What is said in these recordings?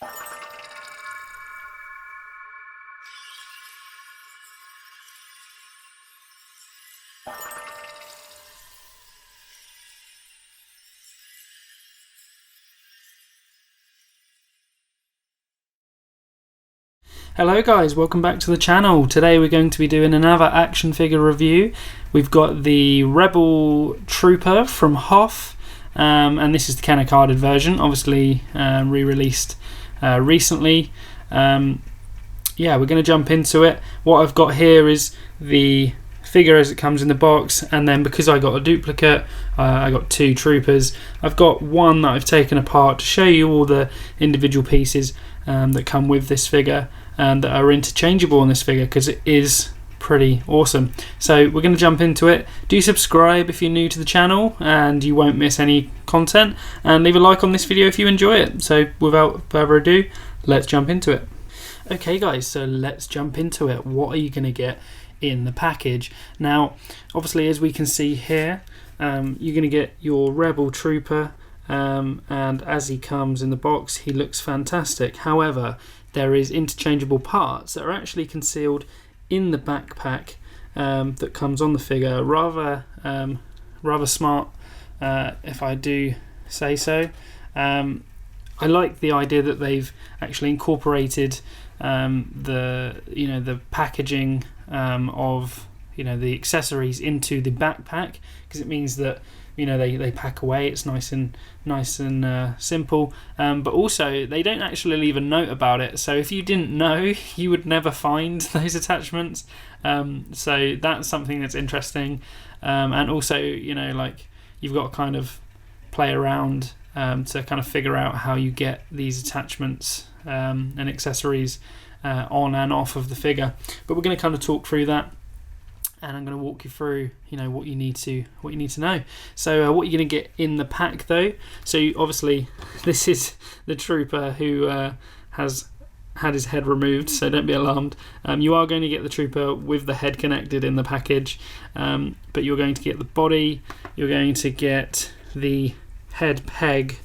Hello guys, welcome back to the channel. Today we're going to be doing another action figure review. We've got the Rebel Trooper from Hoth, and this is the Kenner carded version, obviously re-released recently. Yeah, we're going to jump into it. What I've got here is the figure as it comes in the box, and then because I got a duplicate, I got two troopers. I've got one that I've taken apart to show you all the individual pieces that come with this figure and that are interchangeable on this figure, because it is pretty awesome. So we're going to jump into it. Do subscribe if you're new to the channel and you won't miss any content, and leave a like on this video if you enjoy it. So without further ado, let's jump into it. Okay guys, so let's jump into it. What are you going to get in the package? Now obviously, as we can see here, you're going to get your Rebel Trooper, and as he comes in the box, he looks fantastic. However, there is interchangeable parts that are actually concealed in the backpack that comes on the figure. Rather smart, if I do say so. I like the idea that they've actually incorporated the packaging of the accessories into the backpack, because it means that they pack away. It's nice and simple, but also they don't actually leave a note about it. So if you didn't know, you would never find those attachments. So that's something that's interesting, and also like you've got to kind of play around to kind of figure out how you get these attachments and accessories on and off of the figure. But we're going to kind of talk through that, and I'm going to walk you through what you need to know. So what you're going to get in the pack though. So obviously this is the trooper who has had his head removed, so don't be alarmed. You are going to get the trooper with the head connected in the package, but you're going to get the body, you're going to get the head peg,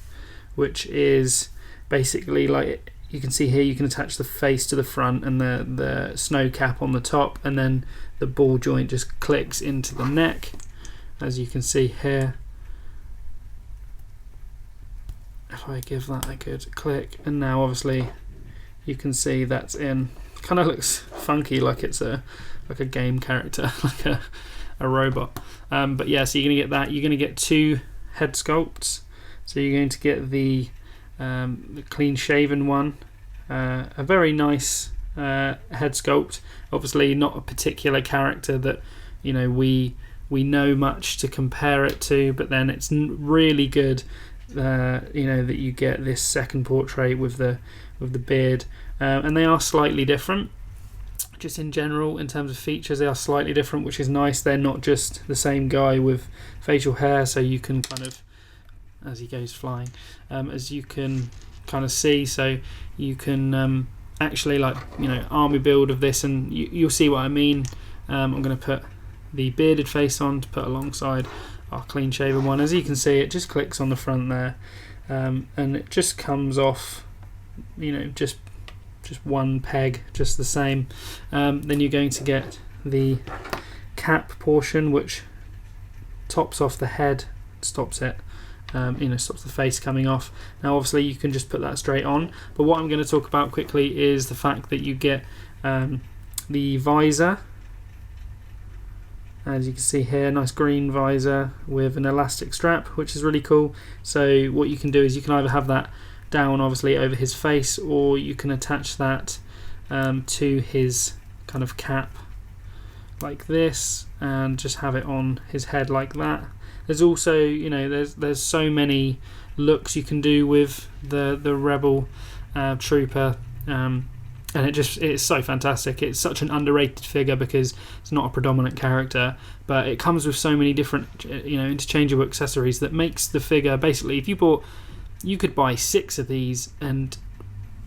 which is basically, like you can see here, you can attach the face to the front and the snow cap on the top, and then the ball joint just clicks into the neck, as you can see here. If I give that a good click, and now obviously you can see that's in. Kind of looks funky, like it's like a game character, like a robot. But yeah, so you're going to get that. You're going to get two head sculpts. So you're going to get the clean shaven one, a very nice head sculpt. Obviously not a particular character that we know much to compare it to, but then it's really good that you get this second portrait with the beard, and they are slightly different. Just in general, in terms of features, they are slightly different, which is nice. They're not just the same guy with facial hair, so you can kind of, as he goes flying, as you can kind of see, so you can actually army build of this, and you'll see what I mean. I'm going to put the bearded face on to put alongside our clean shaven one. As you can see, it just clicks on the front there, and it just comes off just one peg, just the same. Then you're going to get the cap portion, which tops off the head, stops it, stops the face coming off. Now obviously you can just put that straight on, but what I'm going to talk about quickly is the fact that you get the visor. As you can see here, nice green visor with an elastic strap, which is really cool. So what you can do is you can either have that down obviously over his face, or you can attach that to his kind of cap like this, and just have it on his head like that. There's also there's so many looks you can do with the Rebel Trooper, and it's so fantastic. It's such an underrated figure because it's not a predominant character, but it comes with so many different interchangeable accessories that makes the figure, basically, if you could buy 6 of these and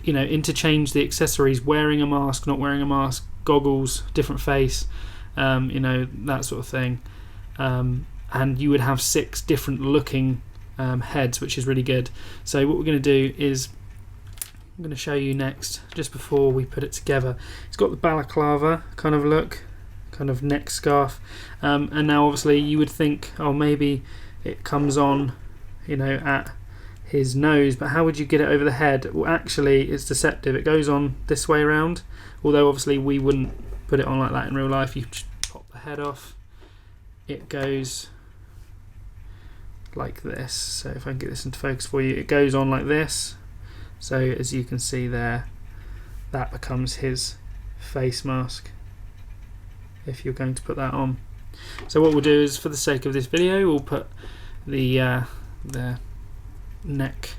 interchange the accessories, wearing a mask, not wearing a mask, goggles, different face, that sort of thing, and you would have 6 different looking heads, which is really good. So what we're going to do is I'm going to show you next, just before we put it together. It's got the balaclava kind of look, kind of neck scarf, and now obviously you would think, oh, maybe it comes on, you know, at his nose, but how would you get it over the head? Well, actually it's deceptive. It goes on this way around, although obviously we wouldn't put it on like that in real life. You just pop the head off, it goes like this. So if I can get this into focus for you, it goes on like this. So as you can see there, that becomes his face mask if you're going to put that on. So what we'll do is, for the sake of this video, we'll put the neck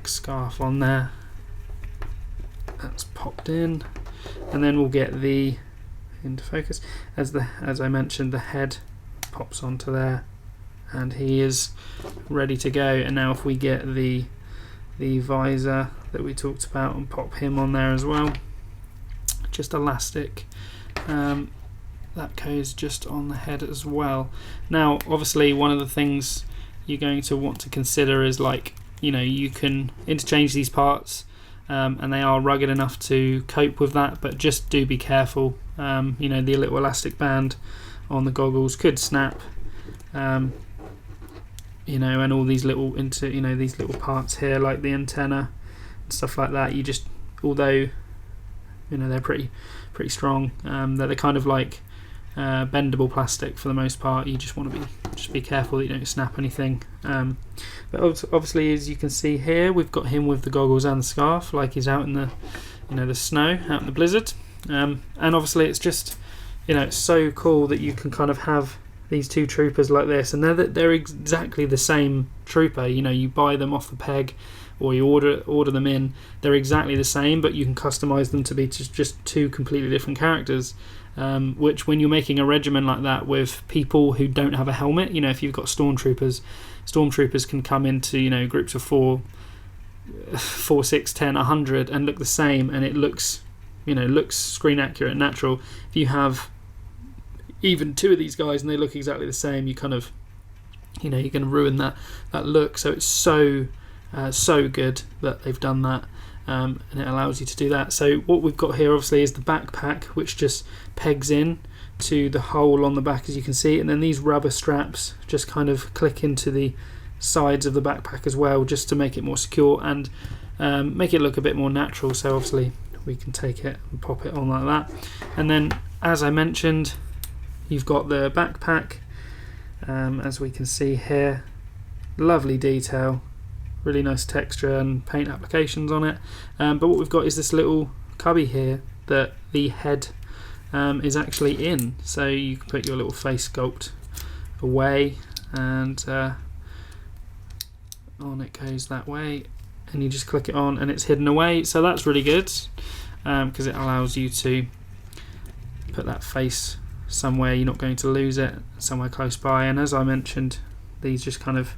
scarf on there. That's popped in, and then we'll get the into focus. As I mentioned, the head pops onto there, and he is ready to go. And now if we get the visor that we talked about and pop him on there as well, just elastic, that goes just on the head as well. Now obviously one of the things you're going to want to consider is, like, you know, you can interchange these parts, and they are rugged enough to cope with that, but just do be careful. You know, the little elastic band on the goggles could snap, you know, and all these little these little parts here, like the antenna and stuff like that, you just, although, you know, they're pretty strong, they're kind of like bendable plastic for the most part. You just want to be careful that you don't snap anything. But obviously, as you can see here, we've got him with the goggles and the scarf, like he's out in the, you know, the snow, out in the blizzard. And obviously it's just, you know, it's so cool that you can kind of have these two troopers like this, and they're exactly the same trooper. You know, you buy them off the peg, or you order them in. They're exactly the same, but you can customize them to be just two completely different characters. Which, when you're making a regimen like that with people who don't have a helmet, you know, if you've got stormtroopers can come into, you know, groups of 4, 6, 10, 100 and look the same, and it looks, you know, looks screen accurate and natural. If you have even 2 of these guys and they look exactly the same, you kind of, you know, you're going to ruin that look. So it's so good that they've done that, and it allows you to do that. So what we've got here obviously is the backpack, which just pegs in to the hole on the back, as you can see, and then these rubber straps just kind of click into the sides of the backpack as well, just to make it more secure and make it look a bit more natural. So obviously we can take it and pop it on like that. And then, as I mentioned, you've got the backpack, as we can see here, lovely detail, really nice texture and paint applications on it. But what we've got is this little cubby here that the head is actually in, so you can put your little face sculpt away, and on it goes that way, and you just click it on and it's hidden away. So that's really good, because it allows you to put that face somewhere you're not going to lose it, somewhere close by. And as I mentioned, these just kind of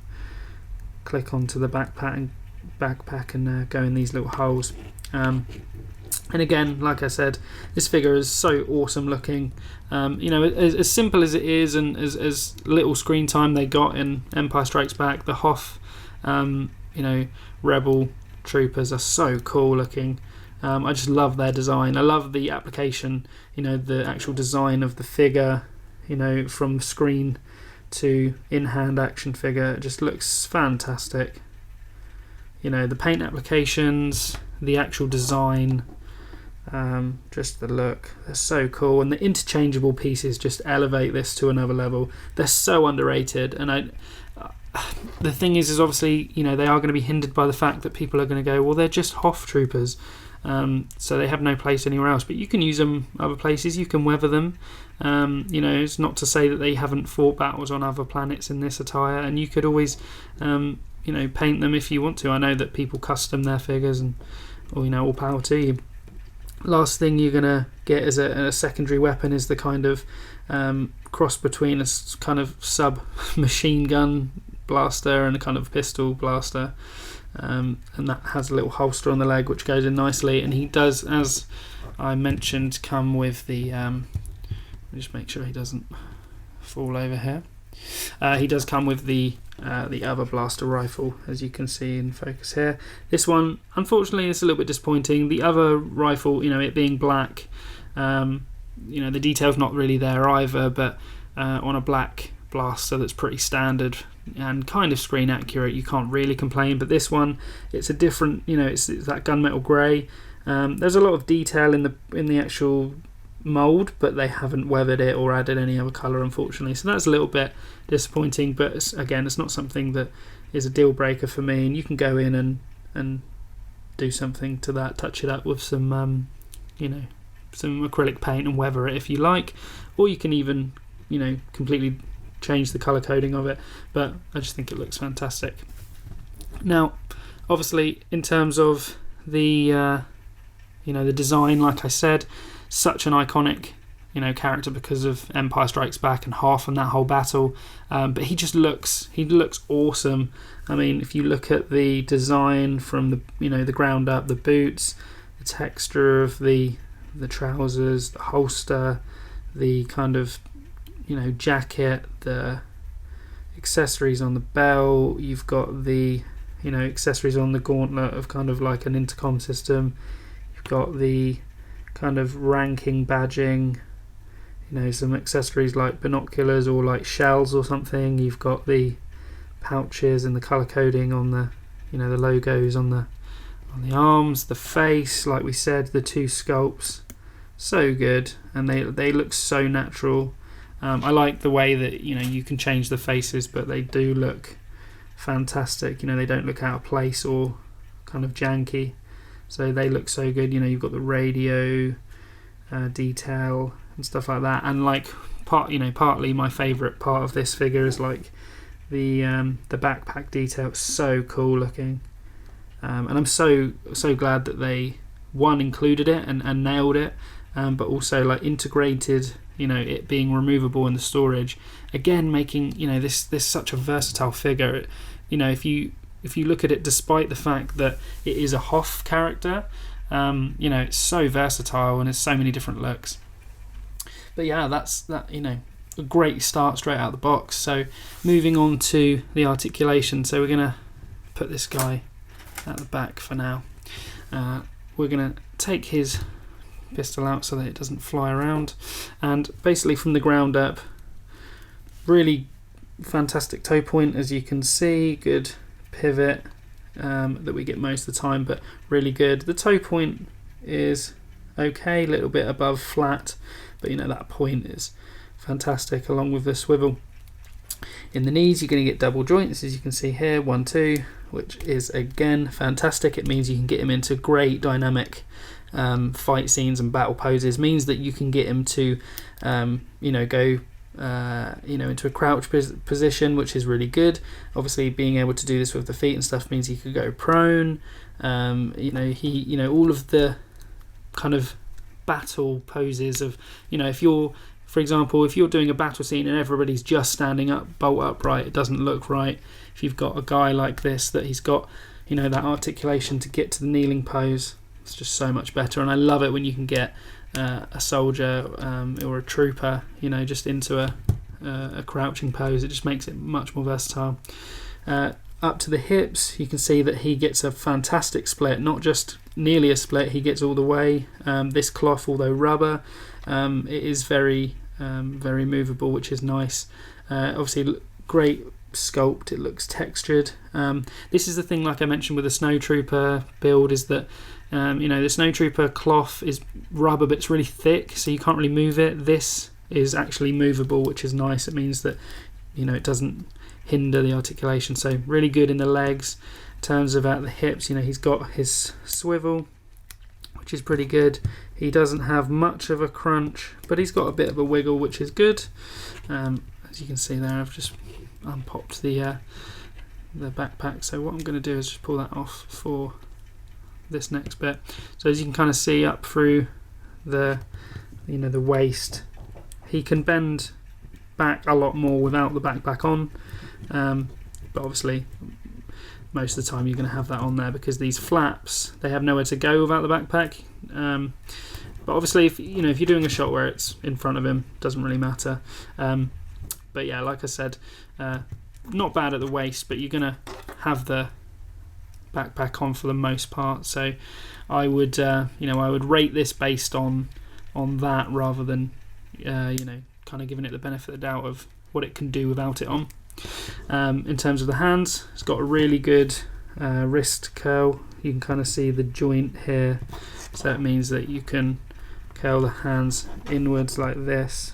click onto the backpack and go in these little holes. And again, like I said, this figure is so awesome looking. You know, as simple as it is, and as little screen time they got in Empire Strikes Back, the Hoth, you know, Rebel troopers are so cool looking. I just love their design. I love the application, you know, the actual design of the figure, you know, from screen to in-hand action figure. It just looks fantastic. You know, the paint applications, the actual design, just the look, they're so cool. And the interchangeable pieces just elevate this to another level. They're so underrated. And the thing is obviously, you know, they are going to be hindered by the fact that people are going to go, well, they're just Hoth troopers, so they have no place anywhere else. But you can use them other places, you can weather them. You know, it's not to say that they haven't fought battles on other planets in this attire, and you could always you know, paint them if you want to. I know that people custom their figures, and, or, you know, all power to you. Last thing you're going to get as a secondary weapon is the kind of cross between a kind of sub-machine gun blaster and a kind of pistol blaster, and that has a little holster on the leg which goes in nicely. And he does, as I mentioned, come with the just make sure he doesn't fall over here. He does come with the the other blaster rifle, as you can see in focus here. This one, unfortunately, is a little bit disappointing. The other rifle, it being black, the detail's not really there either, but on a black blaster that's pretty standard and kind of screen accurate, you can't really complain. But this one, it's a different, it's that gunmetal grey. There's a lot of detail in the actual mould, but they haven't weathered it or added any other colour, unfortunately, so that's a little bit disappointing. But again, it's not something that is a deal breaker for me, and you can go in and do something to that, touch it up with some some acrylic paint and weather it if you like, or you can even completely change the colour coding of it. But I just think it looks fantastic. Now obviously, in terms of the the design, like I said, such an iconic character because of Empire Strikes Back and Hoth and that whole battle, but he looks awesome. I mean, if you look at the design from the ground up, the boots, the texture of the trousers, the holster, the kind of jacket, the accessories on the belt, you've got the accessories on the gauntlet of kind of like an intercom system, you've got the kind of ranking badging, some accessories like binoculars or like shells or something, you've got the pouches and the colour coding on the the logos on the arms, the face, like we said, the two sculpts, so good, and they look so natural. I like the way that you can change the faces, but they do look fantastic. They don't look out of place or kind of janky, so they look so good. You've got the radio detail and stuff like that, and like partly my favourite part of this figure is like the backpack detail. It's so cool looking, and I'm so glad that they included it and nailed it, but also like integrated it being removable in the storage, again making this such a versatile figure. If you look at it, despite the fact that it is a Hoth character, it's so versatile and there's so many different looks. But yeah, that's a great start straight out of the box. So moving on to the articulation, so we're gonna put this guy at the back for now. We're gonna take his pistol out so that it doesn't fly around, and basically from the ground up, really fantastic toe point, as you can see, good pivot that we get most of the time, but really good. The toe point is okay, a little bit above flat, but that point is fantastic, along with the swivel. In the knees, you're going to get double joints, as you can see here, 1, 2, which is again fantastic. It means you can get him into great dynamic fight scenes and battle poses. Means that you can get him to go into a crouch position, which is really good. Obviously, being able to do this with the feet and stuff means he could go prone. All of the kind of battle poses of if you're, for example, if you're doing a battle scene and everybody's just standing up bolt upright, it doesn't look right. If you've got a guy like this that he's got that articulation to get to the kneeling pose, it's just so much better. And I love it when you can get a soldier or a trooper just into a crouching pose. It just makes it much more versatile. Up to the hips, you can see that he gets a fantastic split, not just nearly a split, he gets all the way. This cloth, although rubber, it is very movable, which is nice. Obviously great sculpt, it looks textured. This is the thing, like I mentioned with the snowtrooper build, is that the snowtrooper cloth is rubber, but it's really thick, so you can't really move it. This is actually movable, which is nice. It means that it doesn't hinder the articulation. So really good in the legs. In terms of at the hips, he's got his swivel, which is pretty good. He doesn't have much of a crunch, but he's got a bit of a wiggle, which is good. As you can see there, I've just unpopped the backpack. So what I'm going to do is just pull that off for this next bit. So as you can kind of see up through the the waist, he can bend back a lot more without the backpack on, but obviously most of the time you're going to have that on there because these flaps, they have nowhere to go without the backpack. But obviously if you're doing a shot where it's in front of him, doesn't really matter. But yeah, like I said, not bad at the waist, but you're going to have the backpack on for the most part. So I would I would rate this based on that rather than kind of giving it the benefit of the doubt of what it can do without it on. In terms of the hands, it's got a really good wrist curl. You can kind of see the joint here, so it means that you can curl the hands inwards like this.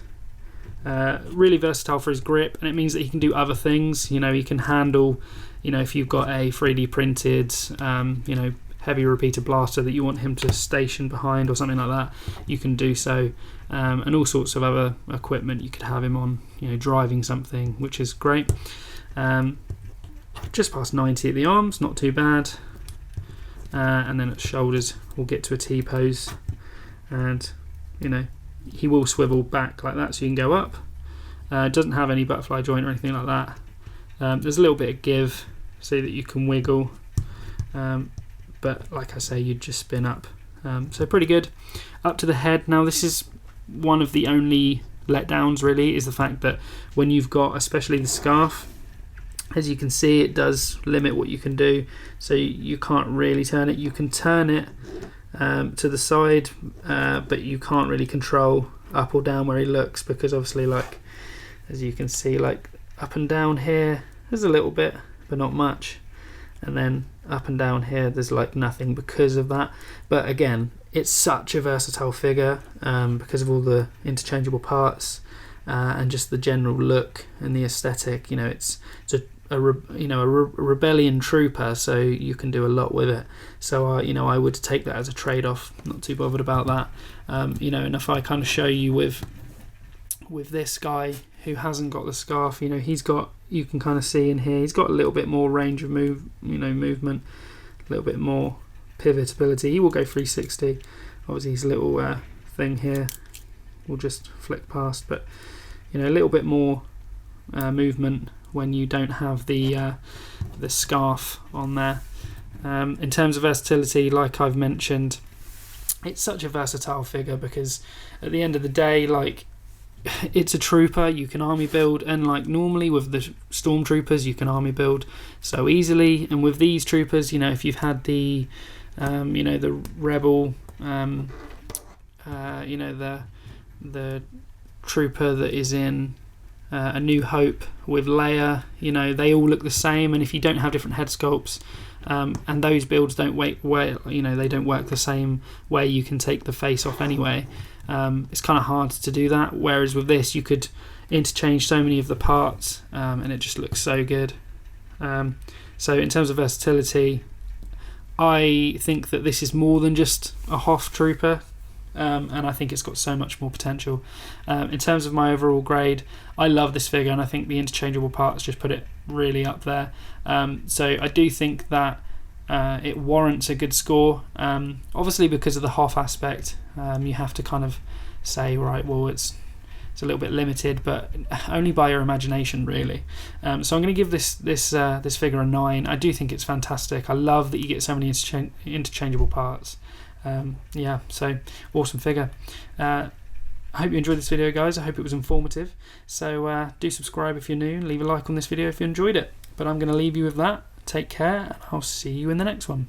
Really versatile for his grip, and it means that he can do other things. He can handle, if you've got a 3D printed heavy repeater blaster that you want him to station behind or something like that, you can do so, and all sorts of other equipment you could have him on, driving something, which is great. Just past 90 at the arms, not too bad, and then at shoulders we'll get to a T-pose, and he will swivel back like that so you can go up. It doesn't have any butterfly joint or anything like that. There's a little bit of give so that you can wiggle, but like I say, you'd just spin up. So pretty good. Up to the head. Now this is one of the only letdowns really, is the fact that when you've got especially the scarf, as you can see, it does limit what you can do, so you can't really turn it. You can turn it to the side, but you can't really control up or down where he looks, because obviously, like as you can see, like up and down here there's a little bit but not much, and then up and down here there's like nothing because of that. But again, it's such a versatile figure because of all the interchangeable parts and just the general look and the aesthetic. It's a rebellion trooper, so you can do a lot with it. So I would take that as a trade-off. Not too bothered about that. And if I kind of show you with this guy who hasn't got the scarf, he's got, you can kind of see in here, he's got a little bit more range of movement, a little bit more pivotability. He will go 360. Obviously his little thing here will just flick past, but a little bit more movement when you don't have the scarf on there. In terms of versatility, like I've mentioned, it's such a versatile figure because at the end of the day, like, it's a trooper. You can army build, and like normally with the stormtroopers you can army build so easily, and with these troopers, if you've had the the rebel the trooper that is in A New Hope with Leia, they all look the same, and if you don't have different head sculpts, and those builds don't they don't work the same way, you can take the face off anyway. It's kind of hard to do that, whereas with this you could interchange so many of the parts, and it just looks so good. So in terms of versatility, I think that this is more than just a Hoth trooper, and I think it's got so much more potential. In terms of my overall grade, I love this figure, and I think the interchangeable parts just put it really up there. So I do think that it warrants a good score. Obviously because of the Hoth aspect, you have to kind of say, right, well, it's a little bit limited, but only by your imagination really. So I'm going to give this figure a 9. I do think it's fantastic. I love that you get so many interchangeable parts. So awesome figure. I hope you enjoyed this video, guys. I hope it was informative. So do subscribe if you're new, and leave a like on this video if you enjoyed it. But I'm going to leave you with that. Take care, and I'll see you in the next one.